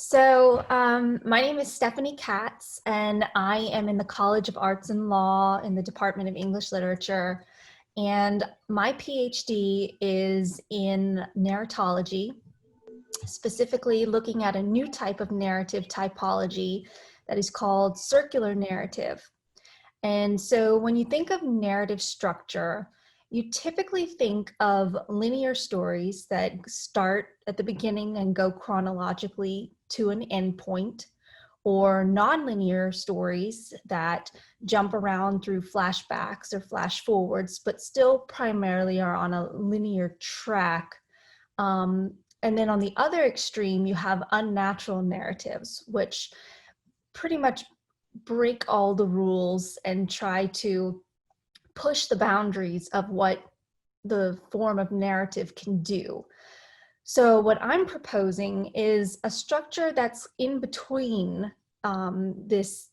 My name is Stephanie Katz, and I am in the College of Arts and Law in the Department of English Literature. And my PhD is in narratology, specifically looking at a new type of narrative typology that is called circular narrative. And so when you think of narrative structure, you typically think of linear stories that start at the beginning and go chronologically to an endpoint, or nonlinear stories that jump around through flashbacks or flash forwards, but still primarily are on a linear track. And then on the other extreme, you have unnatural narratives, which pretty much break all the rules and try to push the boundaries of what the form of narrative can do. So what I'm proposing is a structure that's in between this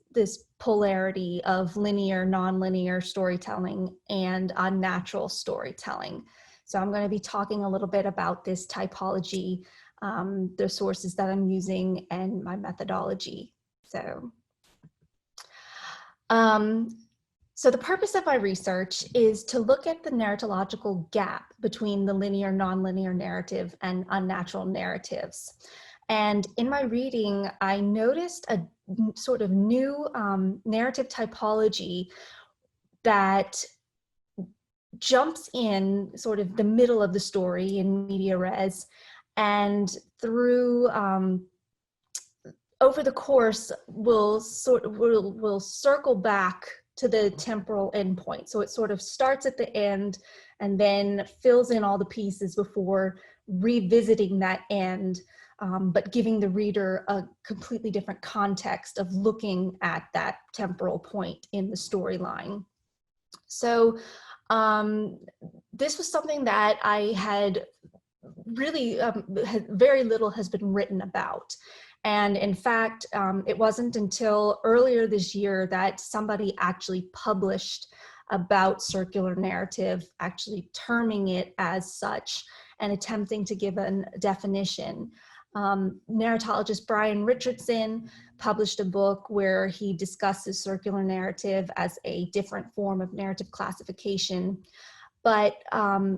polarity of linear, nonlinear storytelling and unnatural storytelling. So I'm going to be talking a little bit about this typology, the sources that I'm using, and my methodology. So the purpose of my research is to look at the narratological gap between the linear, nonlinear narrative and unnatural narratives. And in my reading, I noticed a sort of new narrative typology that jumps in sort of the middle of the story in media res, and through over the course will circle back to the temporal endpoint. So it sort of starts at the end and then fills in all the pieces before revisiting that end, but giving the reader a completely different context of looking at that temporal point in the storyline. So this was something that I had really, very little has been written about. And in fact, it wasn't until earlier this year that somebody actually published about circular narrative, actually terming it as such and attempting to give a definition. Narratologist Brian Richardson published a book where he discusses circular narrative as a different form of narrative classification. But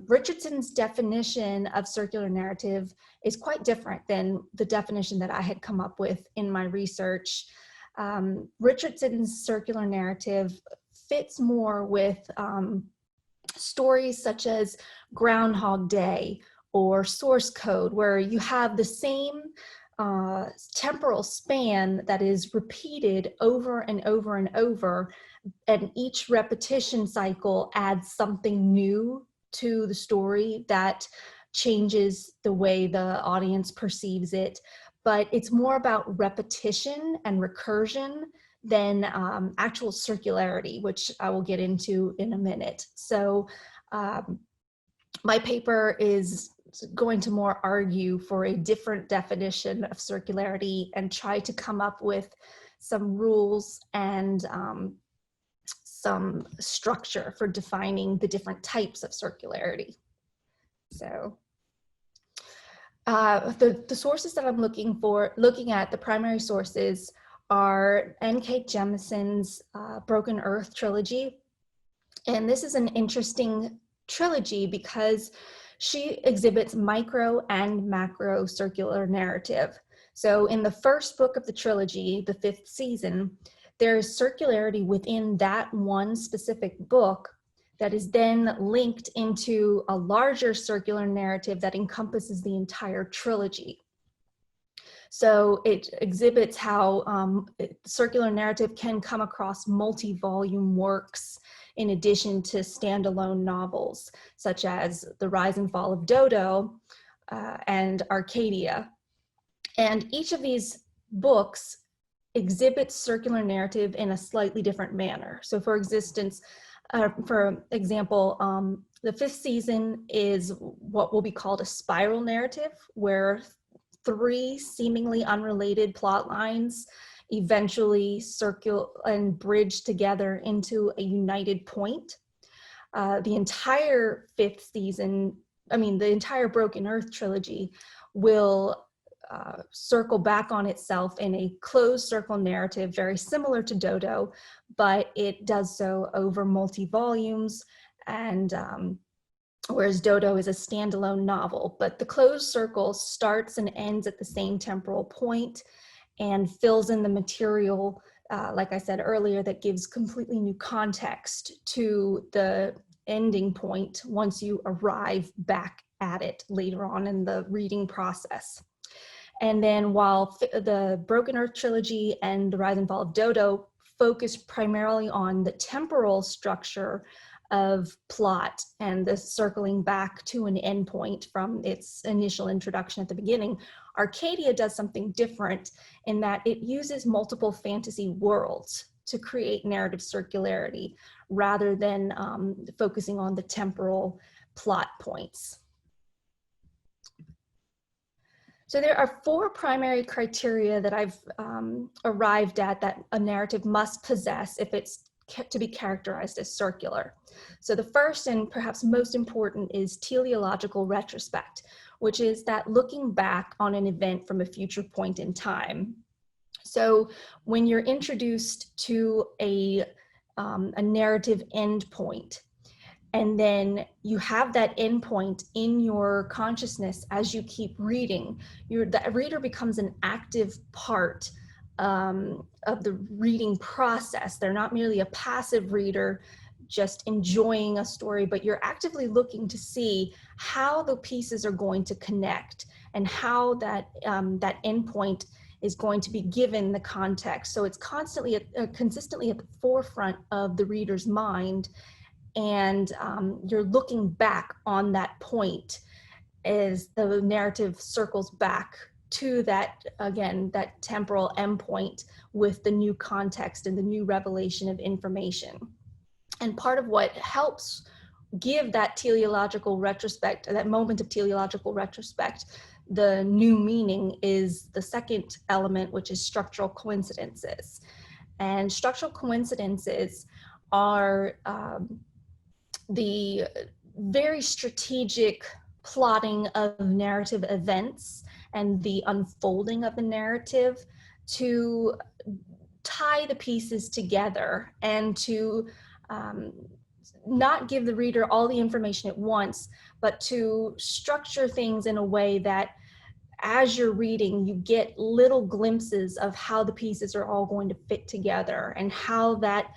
Richardson's definition of circular narrative is quite different than the definition that I had come up with in my research. Richardson's circular narrative fits more with stories such as Groundhog Day or Source Code, where you have the same temporal span that is repeated over and over and over, and each repetition cycle adds something new to the story that changes the way the audience perceives it. But it's more about repetition and recursion than actual circularity, which I will get into in a minute. So my paper is going to more argue for a different definition of circularity and try to come up with some rules and some structure for defining the different types of circularity. So the sources that I'm looking at, the primary sources are N.K. Jemison's Broken Earth trilogy. And this is an interesting trilogy because she exhibits micro and macro circular narrative. So in the first book of the trilogy, the 5th season, there is circularity within that one specific book that is then linked into a larger circular narrative that encompasses the entire trilogy. So it exhibits how circular narrative can come across multi-volume works in addition to standalone novels, such as The Rise and Fall of Dodo and Arcadia. And each of these books exhibits circular narrative in a slightly different manner. So for example, the 5th season is what will be called a spiral narrative, where 3 seemingly unrelated plot lines eventually circle and bridge together into a united point. The entire 5th season, the entire Broken Earth trilogy will circle back on itself in a closed circle narrative, very similar to Dodo, but it does so over multi-volumes, and whereas Dodo is a standalone novel. But the closed circle starts and ends at the same temporal point and fills in the material, like I said earlier, that gives completely new context to the ending point once you arrive back at it later on in the reading process. And then while the Broken Earth trilogy and the Rise and Fall of Dodo focus primarily on the temporal structure of plot and the circling back to an endpoint from its initial introduction at the beginning, Arcadia does something different in that it uses multiple fantasy worlds to create narrative circularity rather than focusing on the temporal plot points. So there are 4 primary criteria that I've arrived at that a narrative must possess if it's to be characterized as circular. So the first and perhaps most important is teleological retrospect, which is that looking back on an event from a future point in time. So when you're introduced to a narrative endpoint, and then you have that endpoint in your consciousness as you keep reading, the reader becomes an active part of the reading process. They're not merely a passive reader just enjoying a story, but you're actively looking to see how the pieces are going to connect and how that endpoint is going to be given the context. So it's constantly, consistently at the forefront of the reader's mind, and you're looking back on that point as the narrative circles back to that, again, that temporal endpoint with the new context and the new revelation of information. And part of what helps give that teleological retrospect, that moment of teleological retrospect, the new meaning is the second element, which is structural coincidences. And structural coincidences are the very strategic plotting of narrative events and the unfolding of the narrative to tie the pieces together and to not give the reader all the information at once, but to structure things in a way that as you're reading, you get little glimpses of how the pieces are all going to fit together and how that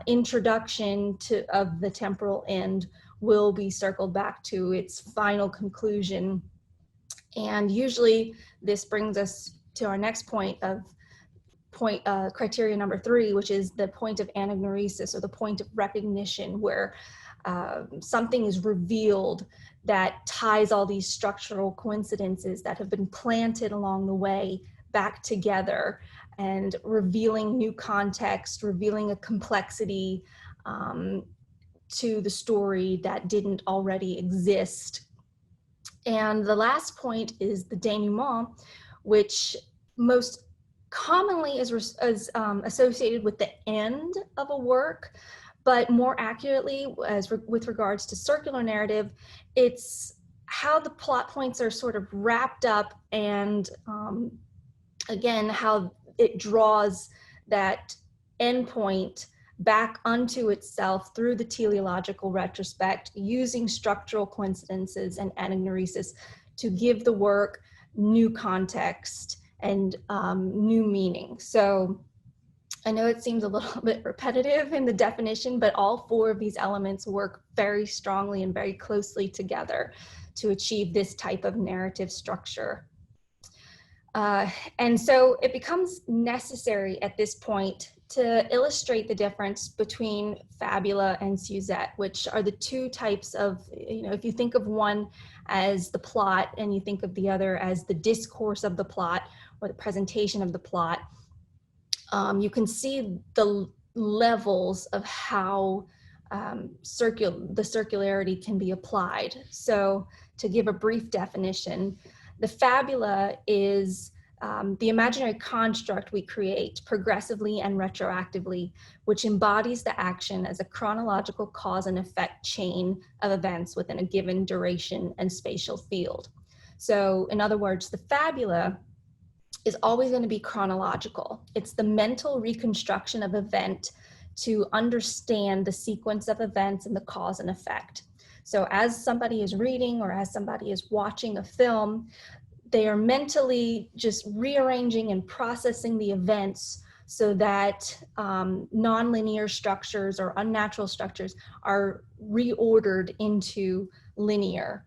introduction of the temporal end will be circled back to its final conclusion. And usually this brings us to our next point of criteria number 3, which is the point of anagnoresis, or the point of recognition, where something is revealed that ties all these structural coincidences that have been planted along the way back together, and revealing new context, revealing a complexity to the story that didn't already exist. And the last point is the denouement, which most commonly is associated with the end of a work, but more accurately, with regards to circular narrative, it's how the plot points are sort of wrapped up, and again, how it draws that endpoint back unto itself through the teleological retrospect, using structural coincidences and anagnoresis to give the work new context and new meaning. So I know it seems a little bit repetitive in the definition, but all 4 of these elements work very strongly and very closely together to achieve this type of narrative structure. And so it becomes necessary at this point to illustrate the difference between fabula and Suzette, which are the 2 types of, if you think of one as the plot and you think of the other as the discourse of the plot or the presentation of the plot, you can see the levels of how the circularity can be applied. So to give a brief definition, the fabula is the imaginary construct we create progressively and retroactively, which embodies the action as a chronological cause and effect chain of events within a given duration and spatial field. So in other words, the fabula is always going to be chronological. It's the mental reconstruction of event to understand the sequence of events and the cause and effect. So as somebody is reading or as somebody is watching a film, they are mentally just rearranging and processing the events so that nonlinear structures or unnatural structures are reordered into linear.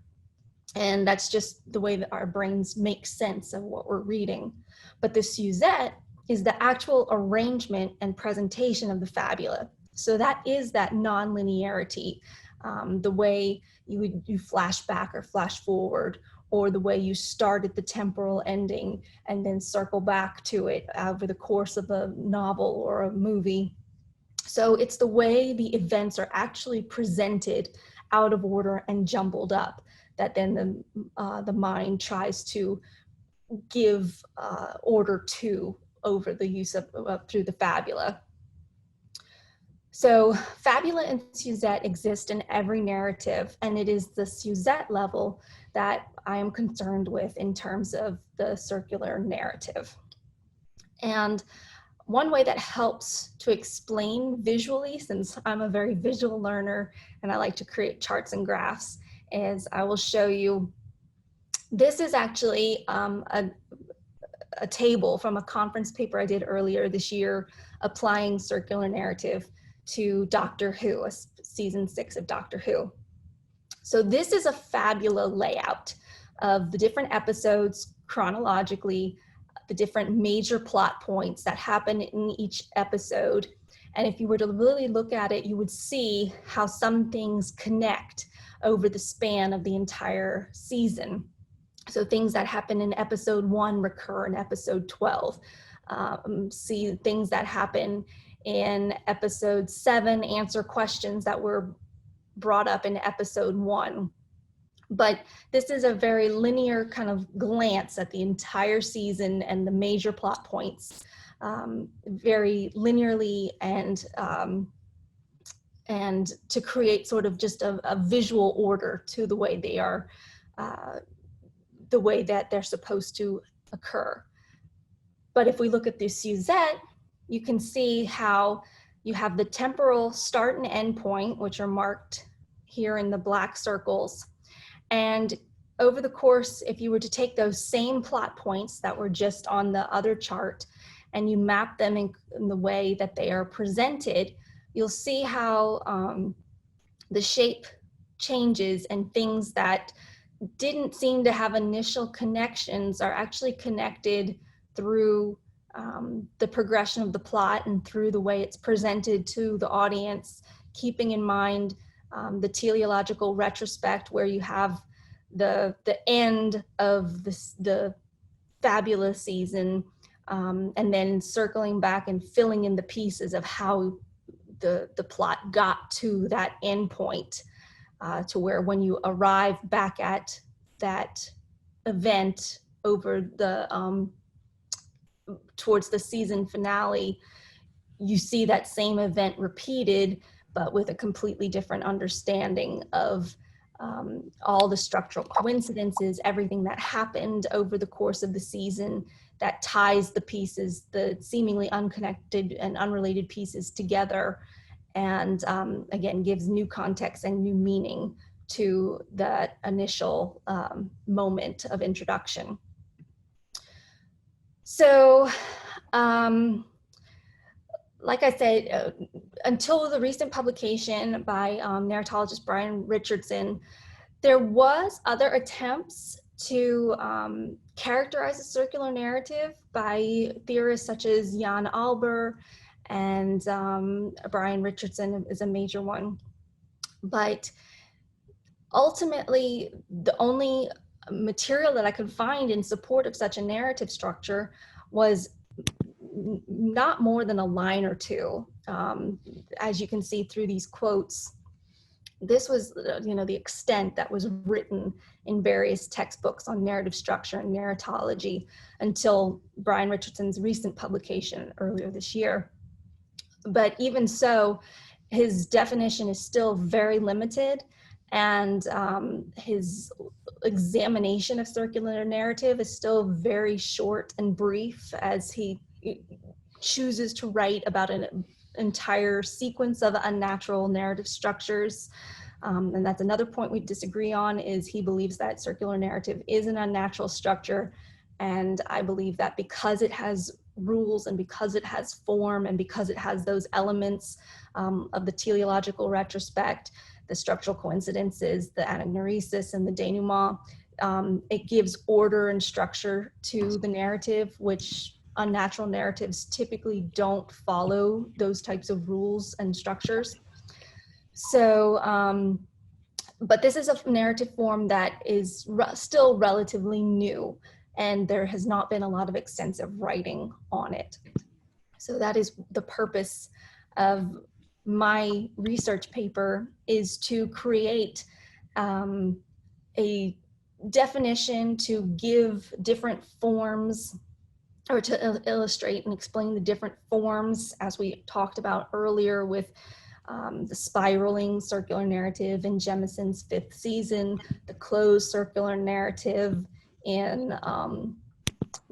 And that's just the way that our brains make sense of what we're reading. But the Suzette is the actual arrangement and presentation of the fabula. So that is that nonlinearity, the way you flash back or flash forward, or the way you start at the temporal ending and then circle back to it over the course of a novel or a movie. So it's the way the events are actually presented out of order and jumbled up that then the mind tries to give order to over the use of through the fabula. So fabula and Suzette exist in every narrative, and it is the Suzette level that I am concerned with in terms of the circular narrative. And one way that helps to explain visually, since I'm a very visual learner and I like to create charts and graphs, is I will show you, this is actually a table from a conference paper I did earlier this year, applying circular narrative to Doctor Who, season 6 of Doctor Who. So this is a fabula layout of the different episodes chronologically, the different major plot points that happen in each episode. And if you were to really look at it, you would see how some things connect over the span of the entire season. So things that happen in episode 1 recur in episode 12. See things that happen in episode 7 answer questions that were brought up in episode 1. But this is a very linear kind of glance at the entire season and the major plot points, very linearly, and to create sort of just a visual order to the way they are, the way that they're supposed to occur. But if we look at the Suzette, you can see how you have the temporal start and end point, which are marked here in the black circles. And over the course, if you were to take those same plot points that were just on the other chart and you map them in the way that they are presented, you'll see how the shape changes, and things that didn't seem to have initial connections are actually connected through the progression of the plot and through the way it's presented to the audience, keeping in mind the teleological retrospect, where you have the end of the fabulous season, and then circling back and filling in the pieces of how the plot got to that end point, to where when you arrive back at that event over the towards the season finale, you see that same event repeated, but with a completely different understanding of all the structural coincidences, everything that happened over the course of the season that ties the pieces, the seemingly unconnected and unrelated pieces together, and again, gives new context and new meaning to that initial moment of introduction. So, like I said, until the recent publication by narratologist Brian Richardson, there was other attempts to characterize a circular narrative by theorists such as Jan Alber, and Brian Richardson is a major one. But ultimately, the only material that I could find in support of such a narrative structure was not more than a line or two. As you can see through these quotes, this was the extent that was written in various textbooks on narrative structure and narratology until Brian Richardson's recent publication earlier this year. But even so, his definition is still very limited, and his examination of circular narrative is still very short and brief, as he chooses to write about an entire sequence of unnatural narrative structures. And that's another point we disagree on, is he believes that circular narrative is an unnatural structure. And I believe that because it has rules and because it has form and because it has those elements of the teleological retrospect, the structural coincidences, the anagnorisis, and the denouement, it gives order and structure to the narrative, which unnatural narratives typically don't follow those types of rules and structures. So, but this is a narrative form that is still relatively new, and there has not been a lot of extensive writing on it. So that is the purpose of my research paper, is to create a definition to give different forms, or to illustrate and explain the different forms, as we talked about earlier with the spiraling circular narrative in Jemison's fifth season, the closed circular narrative in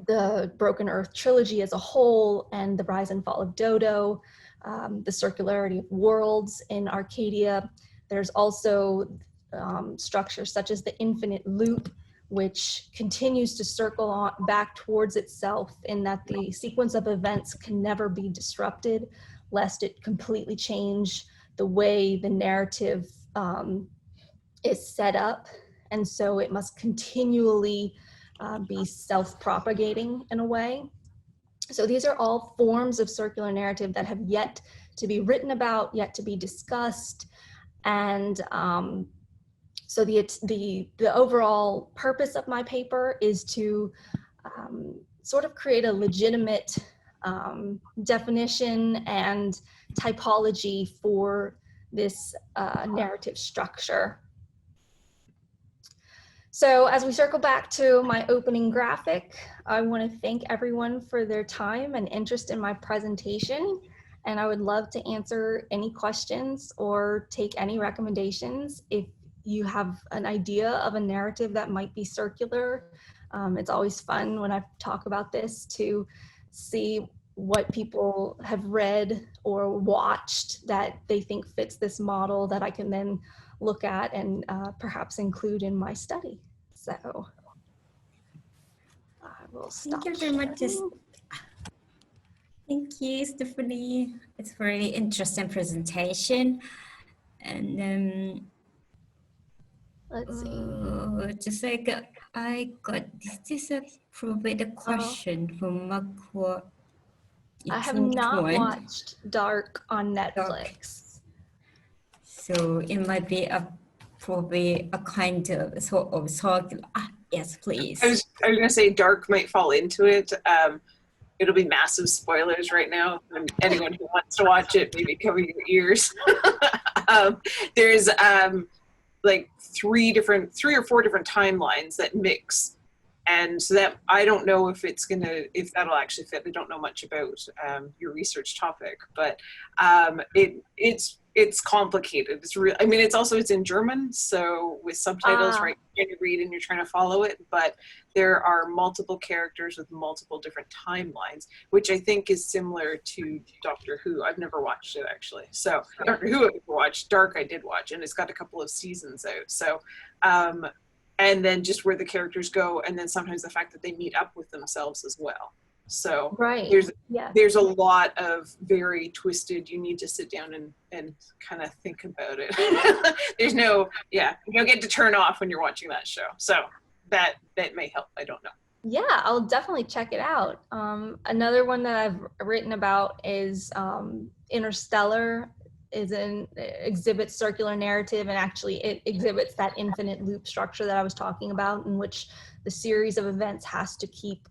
the Broken Earth trilogy as a whole, and the rise and fall of Dodo, the circularity of worlds in Arcadia. There's also structures such as the infinite loop, which continues to circle on back towards itself, in that the sequence of events can never be disrupted, lest it completely change the way the narrative is set up. And so it must continually be self-propagating in a way. So these are all forms of circular narrative that have yet to be written about, yet to be discussed. And so the overall purpose of my paper is to sort of create a legitimate definition and typology for this narrative structure. So as we circle back to my opening graphic, I want to thank everyone for their time and interest in my presentation. And I would love to answer any questions or take any recommendations. If you have an idea of a narrative that might be circular, it's always fun when I talk about this to see what people have read or watched that they think fits this model, that I can then look at and perhaps include in my study. So I will stop. Thank you very much. Thank you, Stephanie. It's a very interesting presentation. And let's see. Just like I got this is probably the question from Makwa. I have not watched Dark on Netflix. Dark. So it might be probably a kind of sort of circular. Yes, please. I was going to say Dark might fall into it. It'll be massive spoilers right now. And anyone who wants to watch it, maybe cover your ears. There's like three or four different timelines that mix. And so that, I don't know if that'll actually fit. I don't know much about your research topic, but it's complicated. It's real. I mean, it's in German, so with subtitles, right? You're trying to read and you're trying to follow it, but there are multiple characters with multiple different timelines, which I think is similar to Doctor Who. I've never watched it actually. So Doctor Who I've never watched. Dark I did watch, and it's got a couple of seasons out. So and then just where the characters go, and then sometimes the fact that they meet up with themselves as well. So right. There's a lot of very twisted, you need to sit down and kind of think about it. You don't get to turn off when you're watching that show. So that may help, I don't know. Yeah, I'll definitely check it out. Another one that I've written about is Interstellar. Exhibits circular narrative, and actually it exhibits that infinite loop structure that I was talking about, in which the series of events has to keep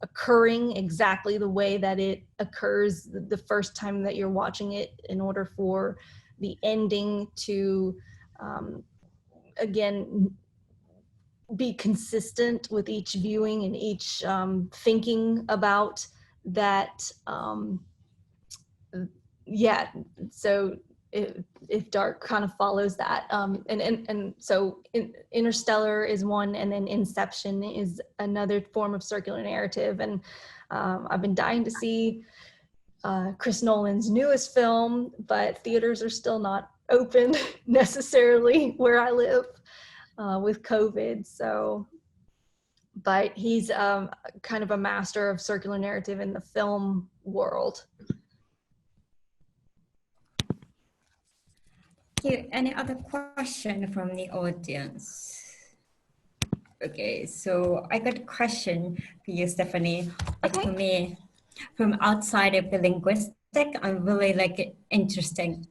occurring exactly the way that it occurs the first time that you're watching it, in order for the ending to again be consistent with each viewing and each thinking about that. So if dark kind of follows that. And so Interstellar is one, and then Inception is another form of circular narrative. And I've been dying to see Chris Nolan's newest film, but theaters are still not open necessarily where I live with COVID. So, but he's kind of a master of circular narrative in the film world. Any other question from the audience? Okay, so I got a question for you, Stephanie. Like Okay. for me, from outside of the linguistic, I'm really like interested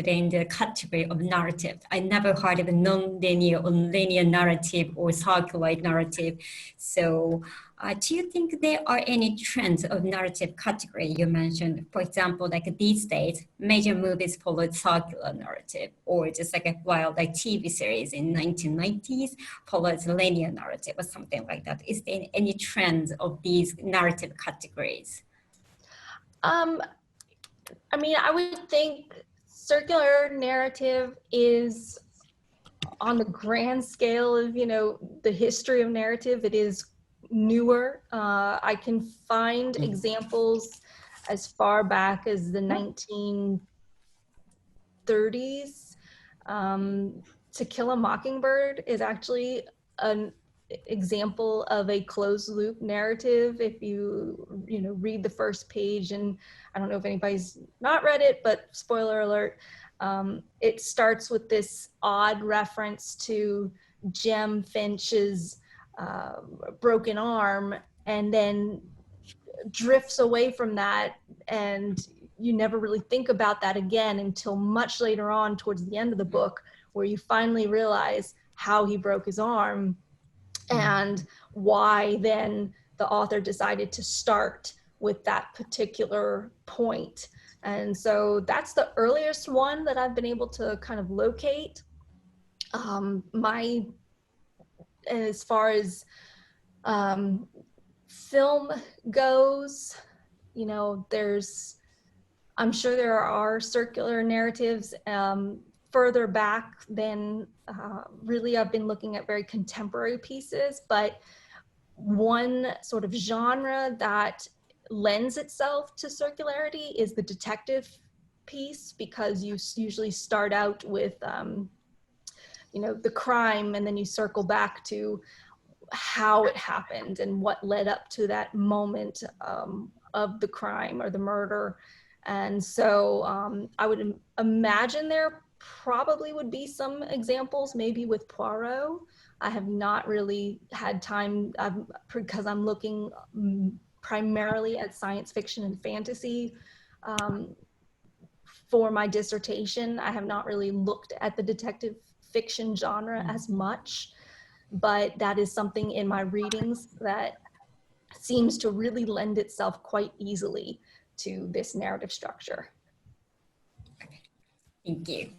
in the category of narrative. I never heard of a non-linear or linear narrative or circular narrative. So do you think there are any trends of narrative category you mentioned? For example, like these days, major movies followed circular narrative, or just like like TV series in 1990s followed linear narrative or something like that. Is there any trends of these narrative categories? I mean, I would think circular narrative is, on the grand scale of, you know, the history of narrative, it is newer. I can find examples as far back as the 1930s. To Kill a Mockingbird is actually an example of a closed loop narrative. If you read the first page, and I don't know if anybody's not read it, but spoiler alert, it starts with this odd reference to Jem Finch's broken arm, and then drifts away from that, and you never really think about that again until much later on towards the end of the book, where you finally realize how he broke his arm and why then the author decided to start with that particular point. And so that's the earliest one that I've been able to kind of locate. As far as film goes, you know, I'm sure there are circular narratives further back than really I've been looking at very contemporary pieces, but one sort of genre that lends itself to circularity is the detective piece, because you usually start out with the crime, and then you circle back to how it happened and what led up to that moment of the crime or the murder. And so I would imagine there probably would be some examples, maybe with Poirot. I have not really had time because I'm looking primarily at science fiction and fantasy for my dissertation. I have not really looked at the detective fiction genre as much, but that is something in my readings that seems to really lend itself quite easily to this narrative structure. Thank you.